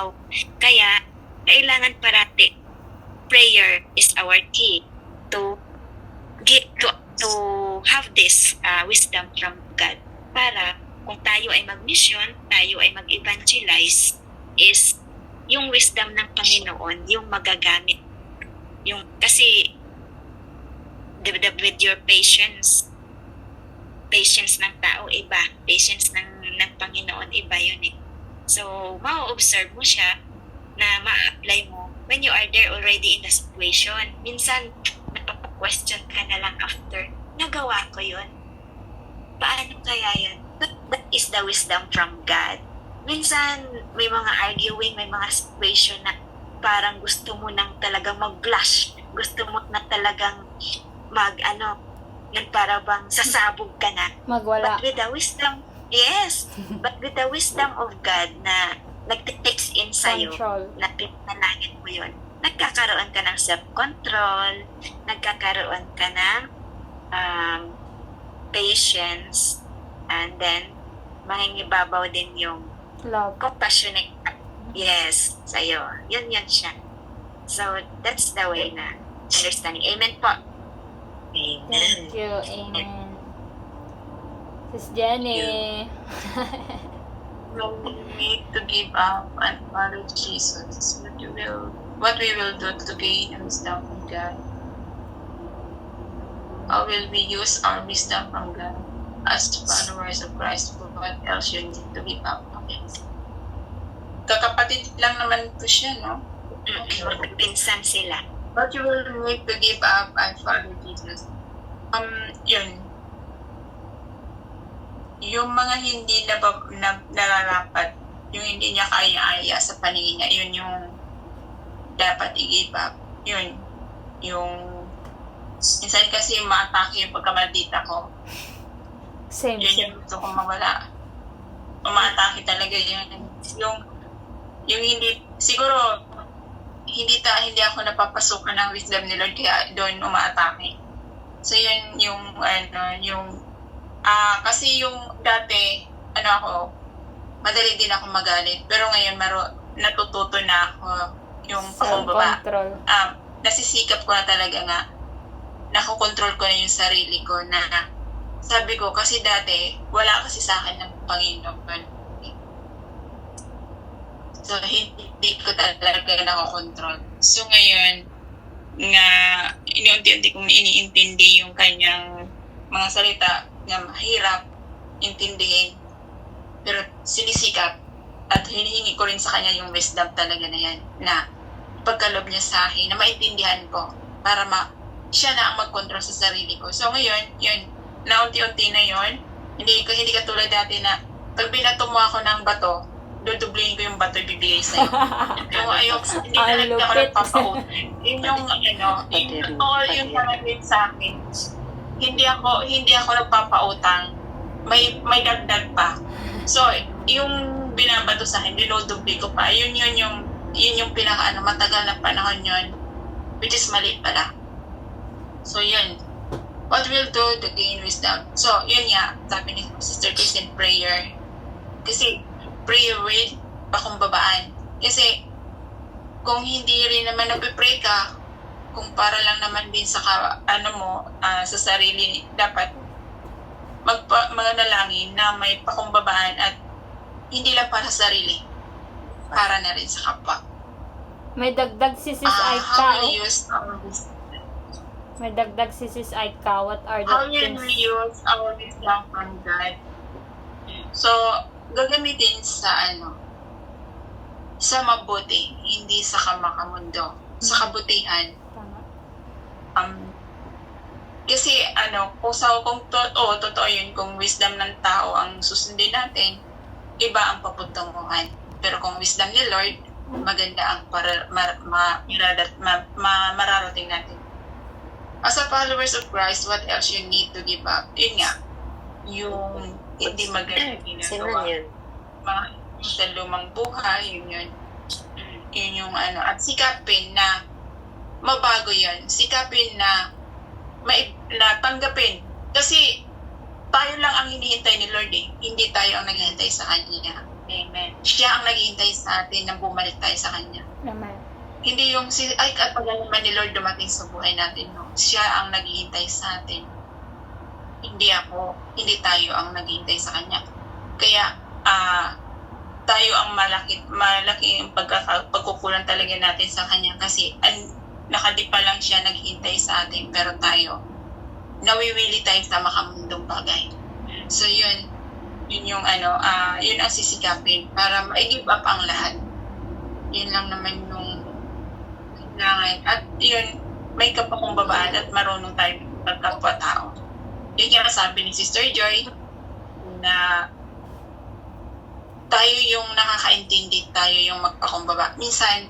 araw-araw. Kaya, kailangan parati, prayer is our key to to have this wisdom from God. Para kung tayo ay mag-mission, tayo ay mag-evangelize, is yung wisdom ng Panginoon, yung magagamit. Yung, kasi, with your patience ng tao iba, patience ng Panginoon iba yun eh. So, ma-observe mo siya na ma-apply mo when you are there already in the situation. Minsan, question ka na lang after, nagawa ko yun. Paano kaya yun? That is the wisdom from God. Minsan, may mga arguing, may mga situation na parang gusto mo nang talagang mag-blush. Gusto mo na talagang yung para bang sasabog ka na. Magwala. But with the wisdom, yes, but with the wisdom of God na nag-takes in sa'yo, Control. na pinanalangin mo yun, nagkakaroon ka ng self-control, nagkakaroon ka ng patience, and then mahingibabaw din yung Love. compassionate, yes, sa'yo. Yun siya. So, that's the way na understanding. Amen po. Amen. Thank you. Amen. Sis Jenny. No need to give up and follow Jesus. What we will do to gain wisdom from God? How will we use our wisdom from God as followers of Christ? What else you need to give up? Okay. Kakapatid lang naman po siya, no? Pinsan sila. But you will need to give up and follow Jesus. Yun. Yung mga hindi nararapat, yung hindi niya kaya-aya sa paningin niya, yun yung dapat i-give up. Yun. Yung minsan kasi ma-atake yung pagkamaldita ko. Same. Yun yung gusto kong mawala. Ma-atake talaga yun. Yung hindi, siguro, hindi ako napapasukan ng wisdom ni Lord kaya doon umaatake. So yun kasi yung dati ako madali din ako magalit pero ngayon natututo na ako yung pakumbaba. Self-control. Nasisikap ko na talaga nga nakokontrol ko na yung sarili ko na sabi ko kasi dati wala kasi sa akin ng Panginoon. So, hindi ko talaga nakokontrol. So, ngayon, nga iniunti-unti kong iniintindi yung kanyang mga salita na mahirap intindihin. Pero sinisikap at hinihingi ko rin sa kanya yung wisdom talaga na yan na pagkalob niya sa akin, na maintindihan ko para siya na ang mag-control sa sarili ko. So, ngayon, yun, naunti-unti na yun. Hindi katulad dati na pag binato mo ako ng bato, dudublihin ko yung bato ibibigay sa'yo. Hindi talaga ako nagpapaut. Yun yung yung talagang sa akin. Hindi ako nagpapautang. May dagdag pa. So, yung binabato sa akin, dinudubli ko pa. Yun yung matagal na panahon yun. Which is mali pala. So, yun. What we'll do to gain wisdom. So, yun nga, sabi ni Sister Kristen, prayer. Kasi, prayer with pakumbabaan. Kasi, kung hindi rin naman nagpe-pray ka, kung para lang naman din sa sa sarili, dapat manalangin na may pakumbabaan at hindi lang para sa sarili, para na rin sa kapwa. May dagdag si Sis Aika. How will you use our wisdom? May dagdag si Sis Aika. What are the How will things? we use our wisdom from God? So, gagamitin sa mabuti, hindi sa kamakamundo, sa kabutihan. Tama. Kasi kung totoo yun, kung wisdom ng tao ang susundin natin, iba ang paputunguhan. Pero kung wisdom ni Lord, maganda ang mararating natin. As a followers of Christ, what else you need to give up? Yun nga, yung hindi maganda ginagawa. Mga sa lumang buhay, yun yung at sikapin na mabago yun. Sikapin na tanggapin. Kasi tayo lang ang hinihintay ni Lord eh. Hindi tayo ang naghihintay sa Kanya. Amen. Siya ang naghihintay sa atin na bumalik tayo sa Kanya. Naman. Hindi yung ay kapag naman ni Lord dumating sa buhay natin, no? Siya ang naghihintay sa atin. Hindi tayo ang naghihintay sa Kanya. Kaya, tayo ang malaki yung pagkukulang talaga natin sa Kanya kasi nakadipa lang siya naghihintay sa atin, pero tayo, nawiwili tayo sa makamundong bagay. So yun yung yun ang sisikapin para ma-give up ang lahat. Yun lang naman yung kailangan. At yun, may kapakumbabaan at marunong tayo pagkapwa-tao. Yun yung sabi ni Sister Joy na tayo yung nakakaintindi, tayo yung magpakumbaba. Minsan,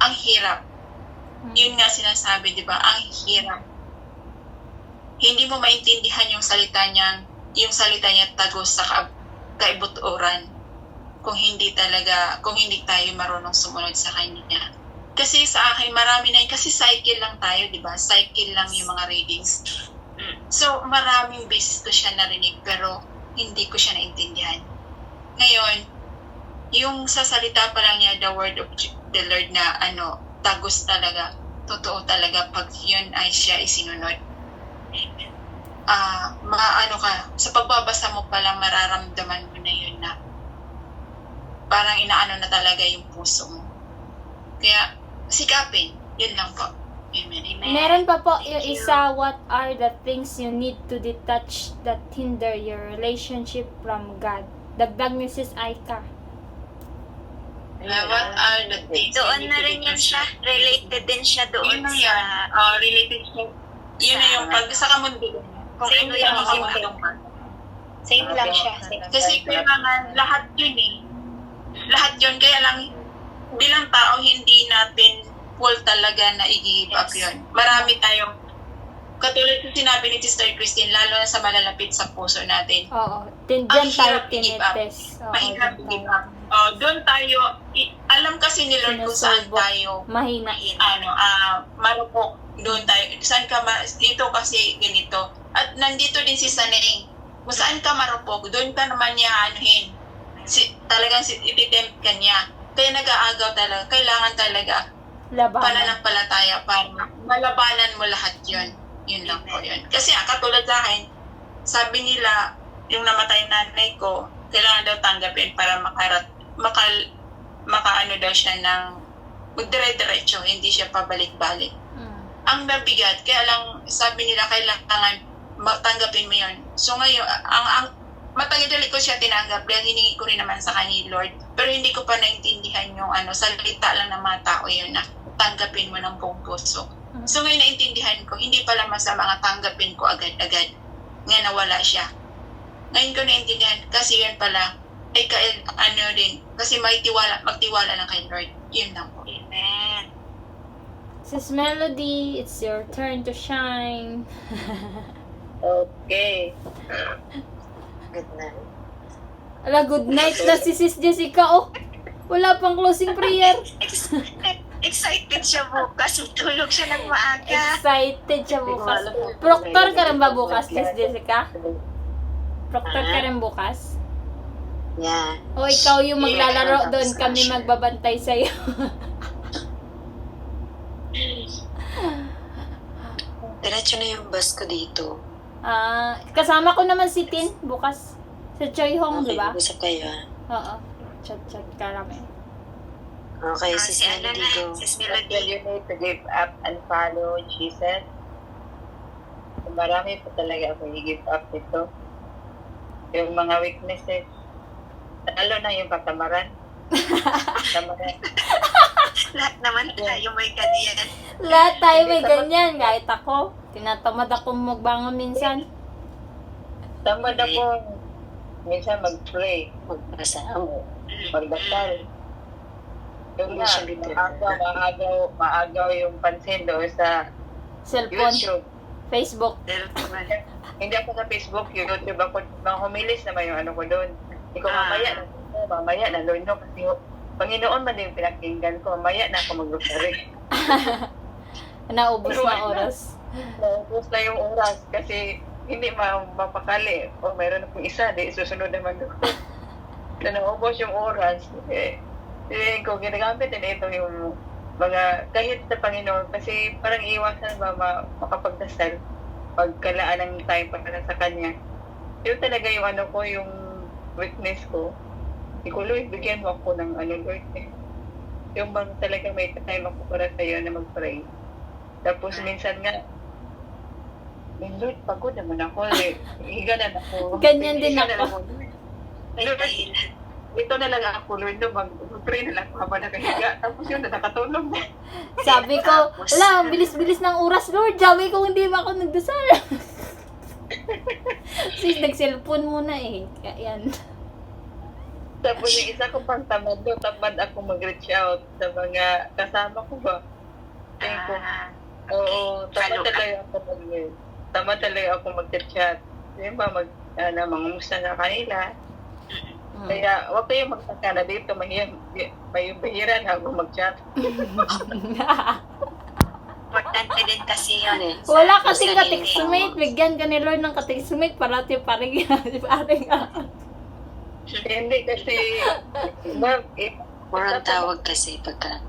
ang hirap. Yun nga sinasabi, di ba? Ang hirap. Hindi mo maintindihan yung salita niya tagos sa kaibuturan kung hindi tayo marunong sumunod sa Kanya. Kasi sa akin, marami na yun. Kasi cycle lang tayo, di ba? Cycle lang yung mga readings. So, maraming beses ko siya narinig, pero hindi ko siya naintindihan. Ngayon, yung sa salita pa lang niya, the word of the Lord na tagos talaga, totoo talaga pag yun ay siya isinunod. Sa pagbabasa mo pa lang mararamdaman mo na yun na parang inaano na talaga yung puso mo. Kaya, sikapin. Yun lang po. Amen. Amen. Meron pa po yung Thank you. isa, what are the things you need to detach that hinder your relationship from God? Dagdag ni Sis Aika. What are the things? Doon na rin yan siya. Related din siya doon Yun na sa yan. Related siya. Yun na yung pag sa kamundo. kung Same ano lang yung ang makamundong. Same lang siya. Same. Kasi kailangan lahat yun eh. Lahat yun. Kaya lang, bilang tao, hindi natin full talaga na i-give up yun. Marami tayong, katulad yung sinabi ni Sister Christine, lalo na sa malalapit sa puso natin. Oo. Ang Diyan tayo hirap i-give up. tinites. Oo, Mahirap dyan i-give tayo. up. Doon tayo, alam kasi ni Lord kung saan Sinusubok. tayo Mahina. marupok. Doon tayo, saan ka dito kasi ganito. At nandito din si Saneng. Kung saan ka marupok, doon ka naman niya talagang ititempt ka niya. Kaya nag-aagaw talaga. Kailangan talaga Labanan. pananampalataya para malabanan mo lahat yun. Yun lang po yun. Kasi katulad sa akin, sabi nila, yung namatay nanay ko, kailangan daw tanggapin para makaano daw siya ng magdire-diretso, hindi siya pabalik-balik. Ang mabigat, kaya lang sabi nila kailangan tanggapin mo yun. So ngayon, ang matagal ko siya tinanggap dahil hiningi ko rin naman sa kanya Lord. Pero hindi ko pa naintindihan yung salita lang ng mga tao yun na tanggapin mo ng buong puso. So ngayon naintindihan ko, hindi pala masama nga tanggapin ko agad-agad nga nawala siya. Ngayon ko naintindihan kasi yun pala ay din, kasi magtiwala lang kay Lord. Yun lang po. Amen. Sis Melody, it's your turn to shine. Okay. Good night. Ala, good night na si Sis Jessica. Oh, wala pang closing prayer. Excited siya bukas. Tulog siya ng maaga. Excited siya bukas. Proctor ka rin ba bukas, Sis Jessica? Proctor ka rin bukas? Yeah. O ikaw yung maglalaro doon, kami magbabantay sa'yo. Diretso na yung bus ko dito. Kasama ko naman si Tin bukas sa Choi Hong, di Okay, ba? usap kayo ah. Oo. Chat ka kami. Okay, Si sis Melody go. Sis Well, Melody. you need to give up and follow Jesus. Marami pa talaga ako i-give up ito. Yung mga weaknesses, lalo na yung katamaran. Katamaran. Lahat naman tayo may ganyan. Lahat tayo may ganyan. Kahit ako, tinatamad akong magbangon minsan. Tamad ako minsan mag-pray, Magbasa. magdasal. Yung Hindi nga, siya bitter. maagaw yung pansin doon sa Cellphone, YouTube. Facebook. Hindi ako sa Facebook, YouTube ako. Mga humilis naman yung ano ko doon. Hindi ko mamaya na doon no, kasi Panginoon man din yung pinakinggan ko. Mamaya na ako mag-rosary. Naubos na oras. Naubos na yung oras kasi hindi mapakali. O mayroon akong isa, di susunod naman doon. na naubos yung oras, ko ginagamit din ito yung mga, kahit sa Panginoon, kasi parang iwasan ba makapagdasal pagkalaan ng time para sa Kanya. Yun talaga yung ano ko, yung weakness ko. Ikaw, Lord, bigyan mo ako ng ano, Lord. Yung bang talaga may time ako para sa'yo na mag-pray. Tapos minsan nga, Lord, pagod naman ako. Higa na ako. Ganyan din Higa na ako. lang May Lord, dahilan. ito na lang ako, Lord, no, mag-pray na lang ako habang nakahiga. Tapos yun, nakatulog na. Sabi ko, ala, ang bilis-bilis ng oras, Lord. Sabi ko, hindi ba ako nagdasal? Sis, nag-cellphone muna eh. Kaya yan. Tapos yung isa ko pang tamad doon, tamad ako mag-reach out sa mga kasama ko ba. Tingin ko, oo, tamad Follow up. talaga ako tamad talaga ako mag-chat. Yung ba, mangumusta na kanila. Kaya, huwag kayong magtaka na dito, may bahira na ako mag-chat. Importante din kasi yun eh. Wala Sa kasing sarili. ka-textmate. Bigyan ka ni Lord ng ka-textmate. Parati paring Hindi kasi, ma'am, More ang tawag kasi pagka,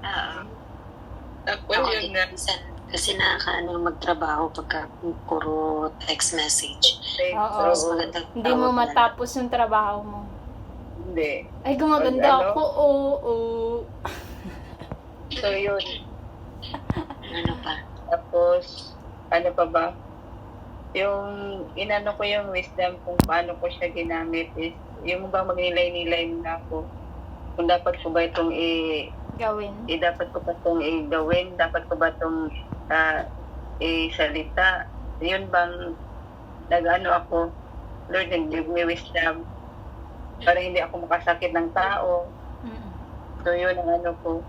Oo. tapos ako yun na, minsan, kasi nakakaano magtrabaho pagka puro text message. Oo. Mas maganda Hindi mo matapos yung trabaho mo. Hindi. Ay, gumaganda Ano? ako. Oo. So yun, Ano pa? tapos, ano pa ba? Yung inano ko yung wisdom kung paano ko siya ginamit is, yung bang magnilay-nilay na ako, kung dapat ko ba itong Gawin. dapat ko ba itong gawin, dapat ko ba itong salita, yun bang nag-ano ako, Lord, give me wisdom, para hindi ako makasakit ng tao. Mm. So yun ang ano ko,